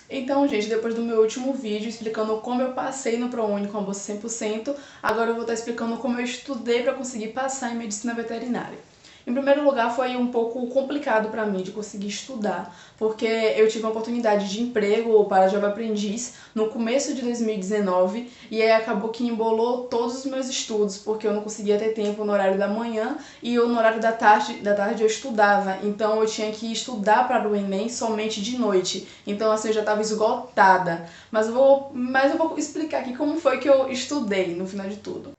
Então, gente, depois do meu último vídeo explicando como eu passei no ProUni com a bolsa 100%, agora eu vou estar explicando como eu estudei para conseguir passar em medicina veterinária. Em primeiro lugar, foi um pouco complicado para mim de conseguir estudar, porque eu tive uma oportunidade de emprego para jovem aprendiz no começo de 2019 e aí acabou que embolou todos os meus estudos, porque eu não conseguia ter tempo no horário da manhã e no horário da tarde eu estudava, então eu tinha que estudar para o Enem somente de noite. Então assim, eu já estava esgotada. Mas eu vou explicar aqui como foi que eu estudei no final de tudo.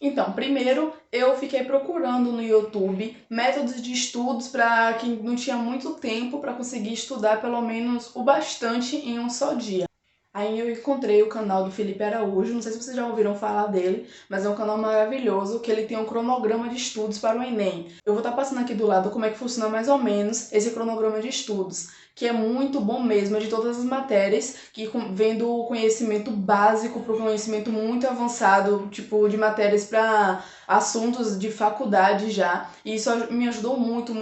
Então, primeiro eu fiquei procurando no YouTube métodos de estudos para quem não tinha muito tempo para conseguir estudar pelo menos o bastante em um só dia. Aí eu encontrei o canal do Felipe Araújo, não sei se vocês já ouviram falar dele, mas é um canal maravilhoso que ele tem um cronograma de estudos para o Enem. Eu vou estar passando aqui do lado como é que funciona mais ou menos esse cronograma de estudos, que é muito bom mesmo, é de todas as matérias, que vem do conhecimento básico para o conhecimento muito avançado, tipo de matérias para assuntos de faculdade já, e isso me ajudou muito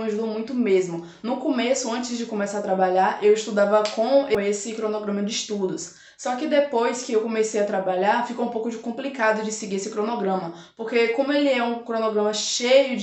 mesmo. No começo, antes de começar a trabalhar, eu estudava com esse cronograma de estudos. Só que depois que eu comecei a trabalhar, ficou um pouco complicado de seguir esse cronograma, porque como ele é um cronograma cheio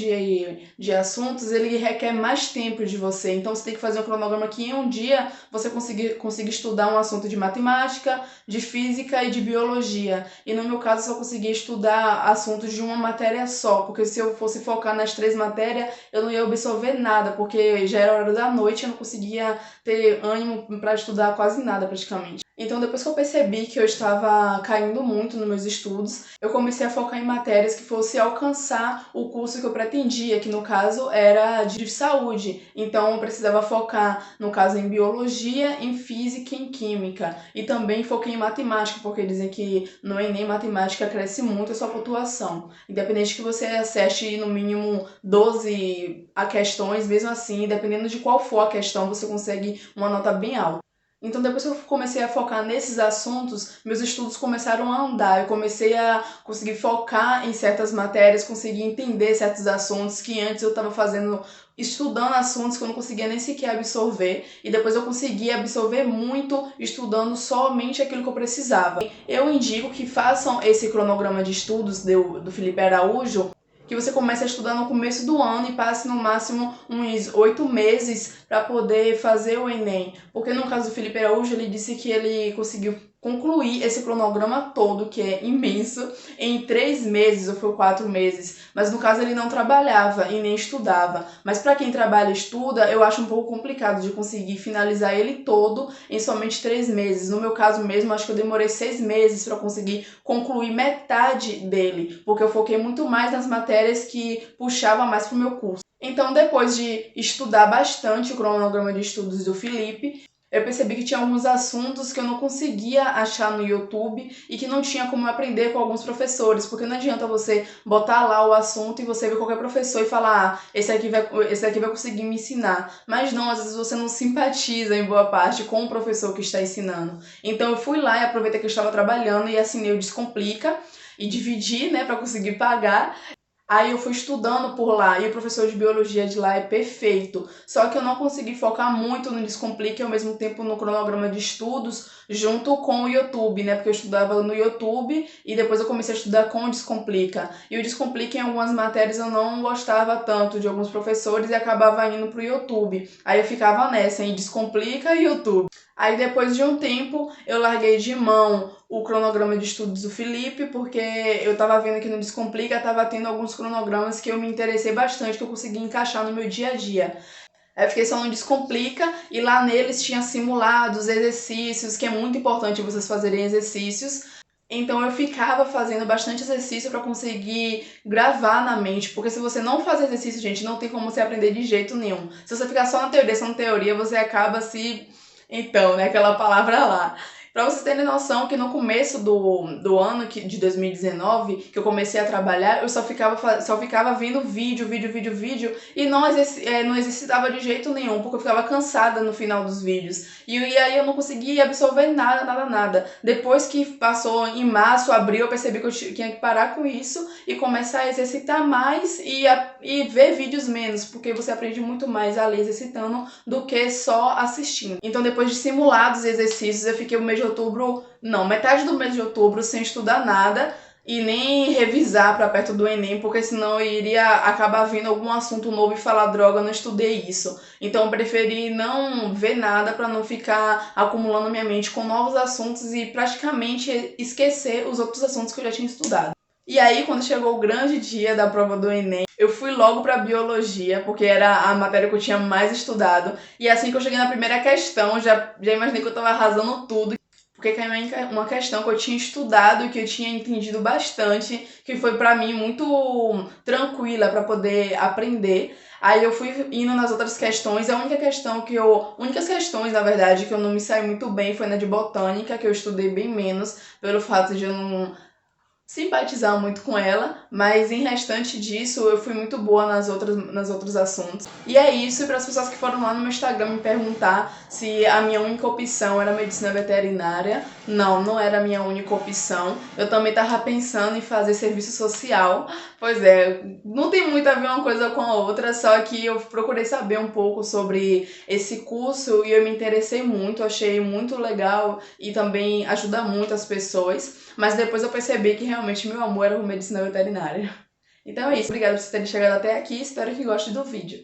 de assuntos, ele requer mais tempo de você. Então você tem que fazer um cronograma que em um dia você consiga estudar um assunto de matemática, de física e de biologia. E no meu caso, eu só conseguia estudar assuntos de uma matéria só, porque se eu fosse focar nas 3 matérias, eu não ia absorver nada, porque já era hora da noite e eu não conseguia ter ânimo para estudar quase nada praticamente. Então, depois que eu percebi que eu estava caindo muito nos meus estudos, eu comecei a focar em matérias que fosse alcançar o curso que eu pretendia, que no caso era de saúde. Então, eu precisava focar, no caso, em biologia, em física e em química. E também foquei em matemática, porque dizem que no Enem matemática cresce muito a sua pontuação. Independente que você acerte no mínimo 12 questões, mesmo assim, dependendo de qual for a questão, você consegue uma nota bem alta. Então, depois que eu comecei a focar nesses assuntos, meus estudos começaram a andar. Eu comecei a conseguir focar em certas matérias, conseguir entender certos assuntos que antes eu estava fazendo, estudando assuntos que eu não conseguia nem sequer absorver. E depois eu consegui absorver muito estudando somente aquilo que eu precisava. Eu indico que façam esse cronograma de estudos do Felipe Araújo, que você comece a estudar no começo do ano e passe no máximo uns 8 meses para poder fazer o Enem. Porque no caso do Felipe Araújo, ele disse que ele conseguiu concluir esse cronograma todo, que é imenso, em 3 meses ou foi 4 meses. Mas no caso ele não trabalhava e nem estudava. Mas para quem trabalha e estuda, eu acho um pouco complicado de conseguir finalizar ele todo em somente 3 meses. No meu caso mesmo, acho que eu demorei 6 meses para conseguir concluir metade dele, porque eu foquei muito mais nas matérias que puxavam mais para o meu curso. Então, depois de estudar bastante o cronograma de estudos do Felipe, eu percebi que tinha alguns assuntos que eu não conseguia achar no YouTube e que não tinha como aprender com alguns professores, porque não adianta você botar lá o assunto e você ver qualquer professor e falar, esse aqui vai conseguir me ensinar. Mas não, às vezes você não simpatiza em boa parte com o professor que está ensinando. Então eu fui lá e aproveitei que eu estava trabalhando e assinei o Descomplica e dividi, né, para conseguir pagar. Aí eu fui estudando por lá e o professor de biologia de lá é perfeito. Só que eu não consegui focar muito no Descomplique e ao mesmo tempo no cronograma de estudos junto com o YouTube, né? Porque eu estudava no YouTube e depois eu comecei a estudar com o Descomplica. E o Descomplica em algumas matérias eu não gostava tanto de alguns professores e acabava indo pro YouTube. Aí eu ficava nessa, em Descomplica e YouTube. Aí depois de um tempo eu larguei de mão o cronograma de estudos do Felipe, porque eu tava vendo que no Descomplica tava tendo alguns cronogramas que eu me interessei bastante, que eu consegui encaixar no meu dia a dia. Aí eu fiquei só no Descomplica e lá neles tinha simulados, exercícios, que é muito importante vocês fazerem exercícios. Então eu ficava fazendo bastante exercício para conseguir gravar na mente, porque se você não fazer exercício, gente, não tem como você aprender de jeito nenhum. Se você ficar só na teoria, você acaba se... Então, né, aquela palavra lá. Pra vocês terem noção que no começo do ano de 2019, que eu comecei a trabalhar, eu só ficava vendo vídeo e não exercitava de jeito nenhum, porque eu ficava cansada no final dos vídeos. E aí eu não conseguia absorver nada. Depois que passou em março, abril, eu percebi que eu tinha que parar com isso e começar a exercitar mais e ver vídeos menos, porque você aprende muito mais ali exercitando do que só assistindo. Então, depois de simulados exercícios, eu fiquei o mês de outubro, não, metade do mês de outubro sem estudar nada e nem revisar para perto do Enem, porque senão eu iria acabar vendo algum assunto novo e falar, droga, eu não estudei isso. Então eu preferi não ver nada para não ficar acumulando minha mente com novos assuntos e praticamente esquecer os outros assuntos que eu já tinha estudado. E aí, quando chegou o grande dia da prova do Enem, eu fui logo para biologia, porque era a matéria que eu tinha mais estudado. E assim que eu cheguei na primeira questão, já imaginei que eu estava arrasando tudo. Porque caiu uma questão que eu tinha estudado e que eu tinha entendido bastante, que foi pra mim muito tranquila para poder aprender. Aí eu fui indo nas outras questões, únicas questões, na verdade, que eu não me saí muito bem foi na de botânica, que eu estudei bem menos, pelo fato de eu não simpatizar muito com ela, mas em restante disso eu fui muito boa nos outros assuntos. E é isso, e para as pessoas que foram lá no meu Instagram me perguntar se a minha única opção era medicina veterinária, não era a minha única opção. Eu também estava pensando em fazer serviço social. Pois é, não tem muito a ver uma coisa com a outra, só que eu procurei saber um pouco sobre esse curso e eu me interessei muito, achei muito legal e também ajuda muito as pessoas. Mas depois eu percebi que realmente meu amor era por medicina veterinária. Então é isso, obrigada por vocês terem chegado até aqui, espero que gostem do vídeo.